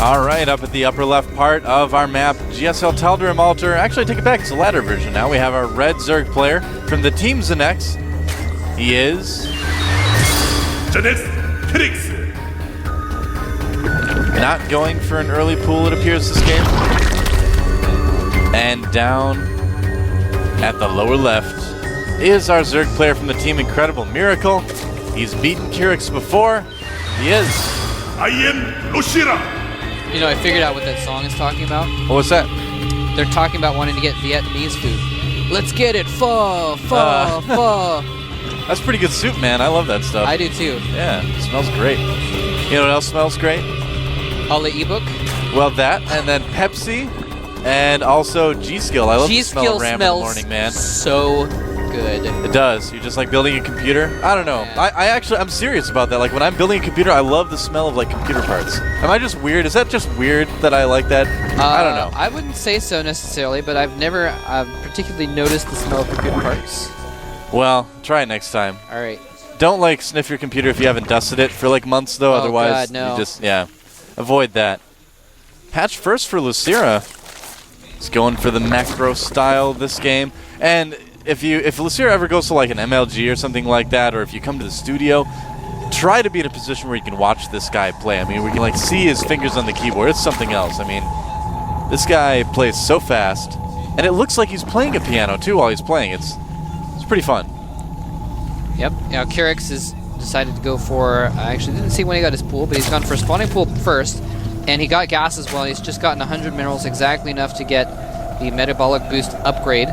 All right, up at the upper left part of our map, GSL Tal'Darim Altar. Actually, take it back, it's a ladder version now. We have our red Zerg player from the Team Zenex. He is... Kyrix. Not going for an early pool, it appears, this game. And down at the lower left is our Zerg player from the Team Incredible Miracle. He's beaten Kyrix before. He is... I am Lucia. You know, I figured out what that song is talking about. What was that? They're talking about wanting to get Vietnamese food. Let's get it, pho, pho, pho. That's pretty good soup, man. I love that stuff. I do too. Yeah, it smells great. You know what else smells great? All ebook. Well, that, and then Pepsi, and also G-Skill. I love the smell of RAM in the morning, man. So good. It does. You're just like building a computer. I don't know. Yeah. I'm serious about that. Like when I'm building a computer, I love the smell of like computer parts. Am I just weird? Is that just weird that I like that? I don't know. I wouldn't say so necessarily, but I've never particularly noticed the smell of computer parts. Well, try it next time. All right. Don't like sniff your computer if you haven't dusted it for like months though. Oh, Otherwise, God, no. you just avoid that. Patch first for Lucira. He's going for the macro style this game, and if Lucira ever goes to like an MLG or something like that, or if you come to the studio, try to be in a position where you can watch this guy play. I mean, we can like see his fingers on the keyboard. It's something else. I mean, this guy plays so fast, and it looks like he's playing a piano too while he's playing. It's pretty fun. Yep. Now Kyrix has decided to go for. I actually didn't see when he got his pool, but he's gone for spawning pool first, and he got gas as well. He's just gotten 100 minerals, exactly enough to get the metabolic boost upgrade.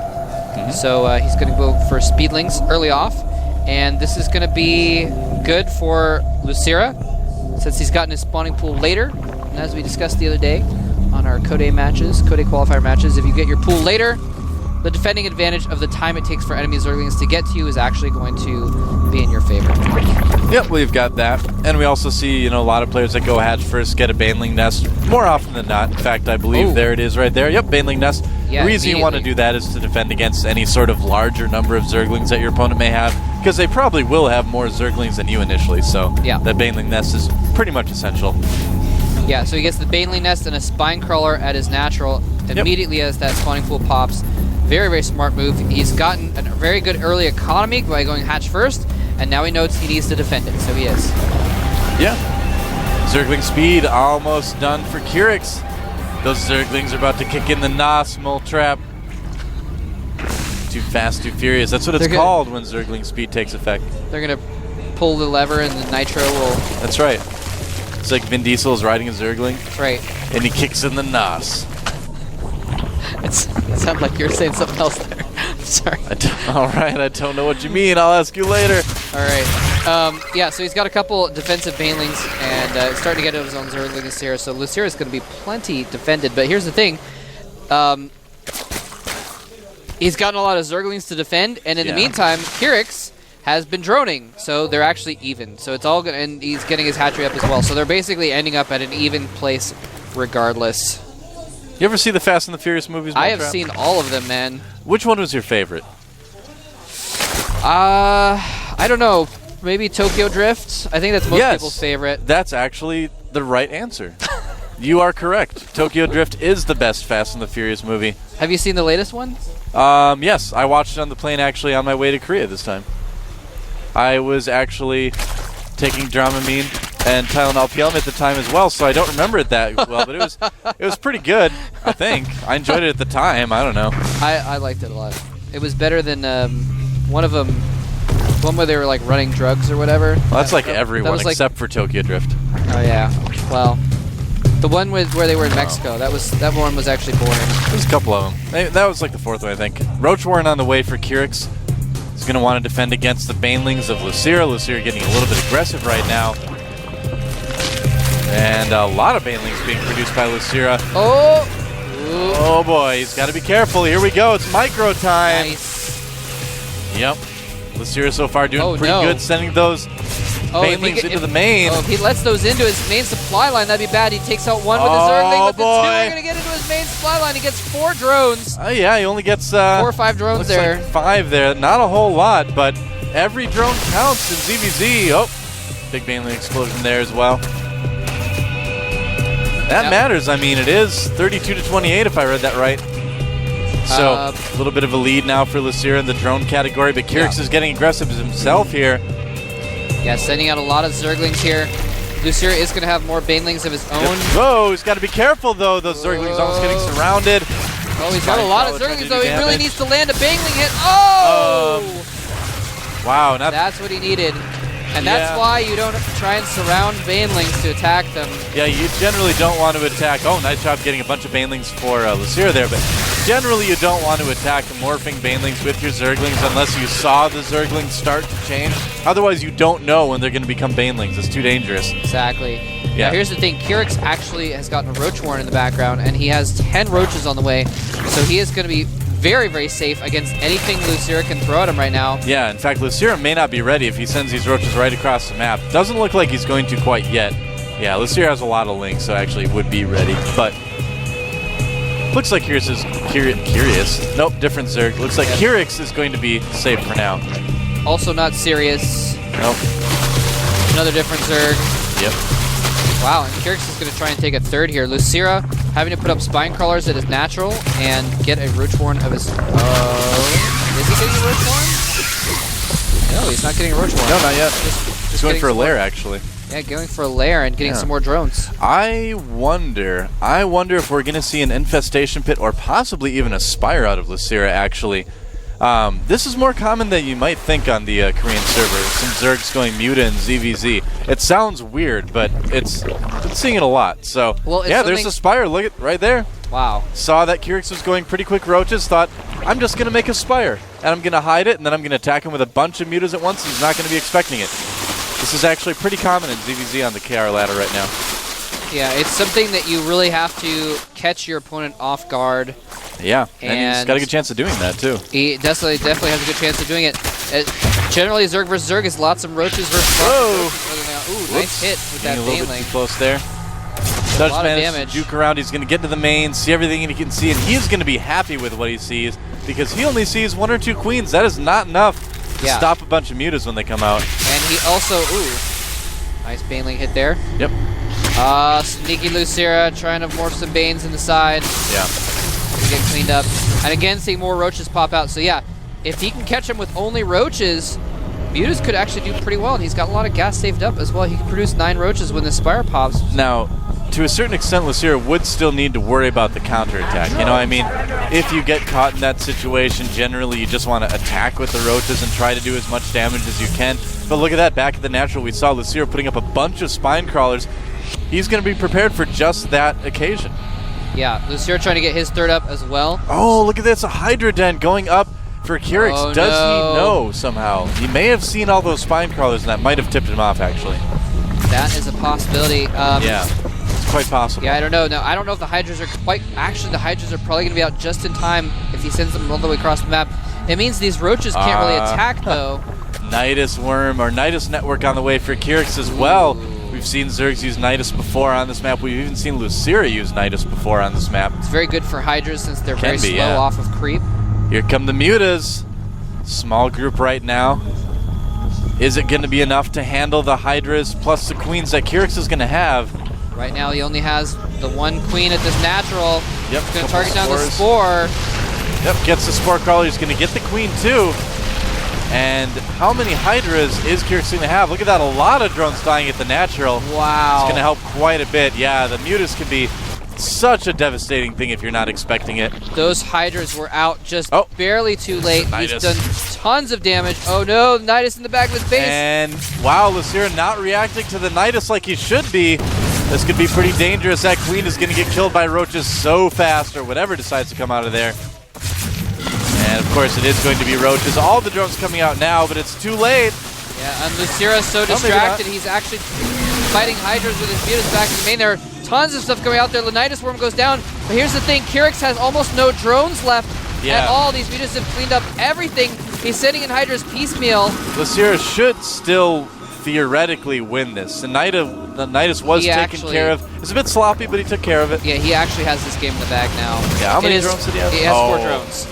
So he's going to go for speedlings early off, and this is going to be good for Lucira since he's gotten his spawning pool later. And as we discussed the other day on our Code matches, Code qualifier matches, if you get your pool later, the defending advantage of the time it takes for enemy Zerglings to get to you is actually going to be in your favor. Yep, we've got that. And we also see, a lot of players that go hatch first get a Baneling Nest more often than not. In fact, I believe there it is right there. Yep, Baneling Nest. Yeah, the reason you want to do that is to defend against any sort of larger number of Zerglings that your opponent may have, because they probably will have more Zerglings than you initially, so yeah, that Baneling Nest is pretty much essential. Yeah, so he gets the Baneling Nest and a Spine Crawler at his natural immediately as that spawning pool pops. Very, very smart move. He's gotten a very good early economy by going hatch first, and now he knows he needs to defend it, so he is. Yeah. Zergling speed almost done for Kyrix. Those Zerglings are about to kick in the Nos Mole Trap. Too fast, too furious. That's what it's called when Zergling speed takes effect. They're going to pull the lever and the Nitro will... That's right. It's like Vin Diesel is riding a Zergling. That's right. And he kicks in the Nos. It sounds like you're saying something else there. Sorry. All right, I don't know what you mean. I'll ask you later. All right. Yeah, so he's got a couple defensive Banelings and starting to get his own Zerglings here. So Lucira is going to be plenty defended. But here's the thing. He's gotten a lot of Zerglings to defend. And in the meantime, Kyrix has been droning. So they're actually even. So it's all good. And he's getting his hatchery up as well. So they're basically ending up at an even place regardless. You ever see the Fast and the Furious movies? I have seen all of them, man. Which one was your favorite? I don't know. Maybe Tokyo Drift. I think that's most people's favorite. That's actually the right answer. You are correct. Tokyo Drift is the best Fast and the Furious movie. Have you seen the latest one? Yes, I watched it on the plane actually on my way to Korea this time. I was actually taking Dramamine and Tylenol PLM at the time as well, so I don't remember it that well, but it was pretty good, I think. I enjoyed it at the time. I don't know. I liked it a lot. It was better than one of them, one where they were like running drugs or whatever. Well, that's like everyone except for Tokyo Drift. Oh yeah. Well, the one where they were in Mexico, that one was actually boring. There's a couple of them. That was like the fourth one, I think. Roach Warren on the way for Kyrix. He's going to want to defend against the Banelings of Lucira. Lucira getting a little bit aggressive right now. And a lot of Banelings being produced by Lucira. Oh! Ooh. Oh boy, he's got to be careful. Here we go. It's micro time. Nice. Yep. Lucira so far doing pretty good, sending those Banelings into the main. Oh, if he lets those into his main supply line, that'd be bad. He takes out one with his Zergling, but the two are going to get into his main supply line. He gets 4 drones. Oh yeah, he only gets 4 or 5 drones there. Like 5 there. Not a whole lot, but every drone counts in ZVZ. Oh, big Baneling explosion there as well. That matters. I mean, it is 32-28 if I read that right. So a little bit of a lead now for Lucira in the drone category, but Kyrix is getting aggressive himself here. Yeah, sending out a lot of Zerglings here. Lucira is going to have more Banelings of his own. Whoa, he's got to be careful though. Those Zerglings almost getting surrounded. Oh, he's got a lot of Zerglings though. He really needs to land a Baneling hit. Oh! Wow, that's what he needed. And that's why you don't try and surround Banelings to attack them. Yeah, you generally don't want to attack. Oh, nice job getting a bunch of Banelings for Lucira there, but generally you don't want to attack morphing Banelings with your Zerglings unless you saw the Zerglings start to change. Otherwise, you don't know when they're going to become Banelings. It's too dangerous. Exactly. Yeah. Now, here's the thing. Kyrix actually has gotten a Roach Warren in the background, and he has 10 Roaches on the way, so he is going to be very, very safe against anything Lucira can throw at him right now. Yeah, in fact, Lucira may not be ready if he sends these Roaches right across the map. Doesn't look like he's going to quite yet. Yeah, Lucira has a lot of links, so actually would be ready, but looks like Kyrix is curious. Nope, different Zerg. Looks like Kyrix is going to be safe for now. Also not serious. Nope. Another different Zerg. Yep. Wow, and Kyrix is going to try and take a third here. Lucira having to put up Spine Crawlers at his natural and get a Roach Warren of his... Is he getting a Roach Warren? No, he's not getting a Roach Warren. No, not yet. He's going for a lair, actually. Yeah, going for a lair and getting some more drones. I wonder if we're going to see an Infestation Pit or possibly even a Spire out of Lucira, actually. This is more common than you might think on the Korean server. Some Zergs going Muta and ZVZ. It sounds weird, but it's seeing it a lot. So, yeah, there's a Spire. Look at right there. Wow. Saw that Kyrix was going pretty quick Roaches, thought, I'm just going to make a Spire, and I'm going to hide it, and then I'm going to attack him with a bunch of Mutas at once. He's not going to be expecting it. This is actually pretty common in ZVZ on the KR ladder right now. Yeah, it's something that you really have to catch your opponent off guard. Yeah, and he's got a good chance of doing that, too. He definitely has a good chance of doing it. Generally, Zerg versus Zerg is lots of Roaches versus Ooh, nice hit with that Baneling. A little bit too close there. A lot of damage. Juke around. He's going to get to the main, see everything he can see, and he's going to be happy with what he sees because he only sees 1 or 2 queens. That is not enough to stop a bunch of Mutas when they come out. And he also, nice Baneling hit there. Yep. Sneaky Lucira trying to morph some Banes in the side. Yeah. Get cleaned up. And again, seeing more Roaches pop out. So yeah, if he can catch him with only Roaches, Mutas could actually do pretty well. And he's got a lot of gas saved up as well. He can produce 9 Roaches when the Spire pops. Now, to a certain extent, Lucira would still need to worry about the counterattack. You know what I mean? If you get caught in that situation, generally you just want to attack with the Roaches and try to do as much damage as you can. But look at that, back at the natural, we saw Lucira putting up a bunch of Spine Crawlers. He's going to be prepared for just that occasion. Yeah, Lucira trying to get his third up as well. Oh, look at this, a Hydra Den going up for Kyrix. Oh, Does he know somehow? He may have seen all those Spine Crawlers, and that might have tipped him off, actually. That is a possibility. Yeah, it's quite possible. Yeah, I don't know. No, I don't know if the Hydras are quite... Actually, the Hydras are probably going to be out just in time if he sends them all the way across the map. It means these Roaches can't really attack, though. Nidus Worm or Nidus Network on the way for Kyrix as well. We've seen Zergs use Nidus before on this map. We've even seen Lucira use Nidus before on this map. It's very good for Hydras since they're very slow off of creep. Here come the Mutas. Small group right now. Is it going to be enough to handle the Hydras plus the Queens that Kyrix is going to have? Right now he only has the 1 Queen at this natural. Yep. He's going to target down the Spore. Yep, gets the Spore Crawler. He's going to get the Queen too. And how many Hydras is Kyrix going to have? Look at that, a lot of drones dying at the natural. Wow. It's going to help quite a bit. Yeah, the Mutas can be such a devastating thing if you're not expecting it. Those Hydras were out just barely too late. Nidus. He's done tons of damage. Oh no, Nidus in the back of his base. And wow, Lucira not reacting to the Nidus like he should be. This could be pretty dangerous. That Queen is going to get killed by Roaches so fast, or whatever decides to come out of there. And of course it is going to be Roaches. All the drones coming out now, but it's too late. Yeah, and Lucira's so distracted, he's actually fighting Hydras with his Mutas back in the main. There are tons of stuff coming out there. Nidus Worm goes down, but here's the thing, Kyrix has almost no drones left at all. These Mutas have cleaned up everything. He's sending in Hydras piecemeal. Lucira should still theoretically win this. The Nidus was taken care of. It's a bit sloppy, but he took care of it. Yeah, he actually has this game in the bag now. Yeah, how many drones did he have? He has 4 drones.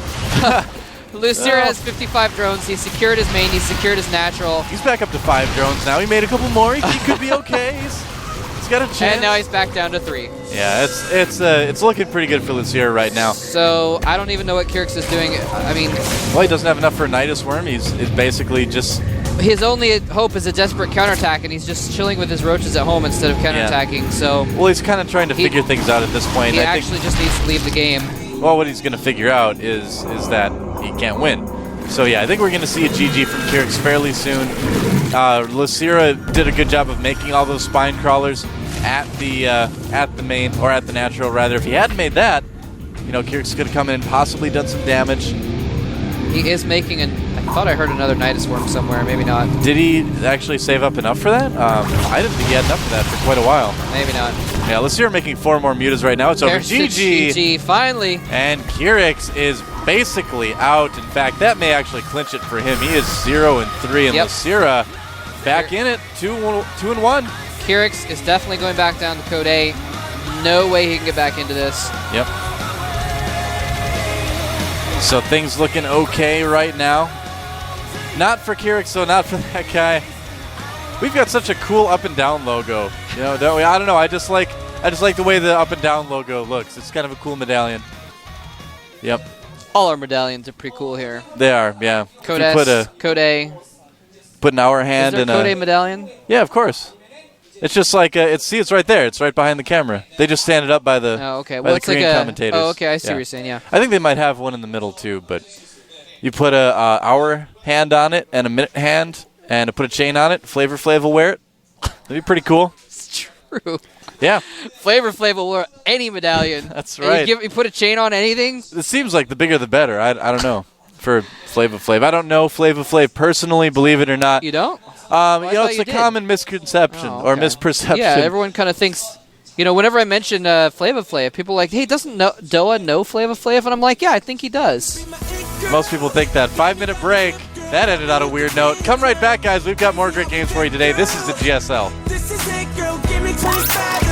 Lucira has 55 drones. He's secured his main. He's secured his natural. He's back up to 5 drones now. He made a couple more. He could be okay. He's got a chance. And now he's back down to 3. Yeah, it's looking pretty good for Lucira right now. So I don't even know what Kyrix is doing. I mean, well, he doesn't have enough for a Nidus Worm. He's basically just. His only hope is a desperate counterattack, and he's just chilling with his roaches at home instead of counterattacking. So well, he's kind of trying to figure things out at this point. He I actually just needs to leave the game. Well, what he's going to figure out is that he can't win. So yeah, I think we're going to see a GG from Kyrix fairly soon. Lucira did a good job of making all those spine crawlers at the main, or at the natural rather. If he hadn't made that, you know, Kyrix could have come in and possibly done some damage. He is making I thought I heard another Nidus Worm somewhere, maybe not. Did he actually save up enough for that? I didn't think he had enough for that for quite a while. Maybe not. Yeah, Lucira making 4 more mutas right now. It's over. GG. GG, finally. And Kyrix is basically out. In fact, that may actually clinch it for him. He is 0-3, and Lucira back in it, 2-1. Kyrix is definitely going back down to Code A. No way he can get back into this. Yep. So things looking okay right now. Not for Kyrix, though, not for that guy. We've got such a cool up and down logo. You know, don't we? I don't know. I just like the way the up and down logo looks. It's kind of a cool medallion. Yep. All our medallions are pretty cool here. They are, yeah. Code S, Code A. Put an hour hand in a Code A medallion? Yeah, of course. It's just like it's right there. It's right behind the camera. They just stand it up by the well, it's Korean like commentators. Oh, okay, I see what you're saying. Yeah. I think they might have one in the middle too, but you put a hour hand on it and a minute hand, and put a chain on it. Flavor Flav will wear it. That'd be pretty cool. It's true. Yeah. Flavor Flav will wear any medallion. That's right. You put a chain on anything? It seems like the bigger the better. I don't know. For Flavor Flav. I don't know Flavor Flav personally, believe it or not. You don't? You know, it's a common misconception or misperception. Yeah, everyone kind of thinks, you know, whenever I mention Flavor Flav, people are like, hey, doesn't Doa know Flavor Flav? And I'm like, yeah, I think he does. Most people think that. 5-minute break. That ended on a weird note. Come right back, guys. We've got more great games for you today. This is the GSL. This is it, girl. Give me 25.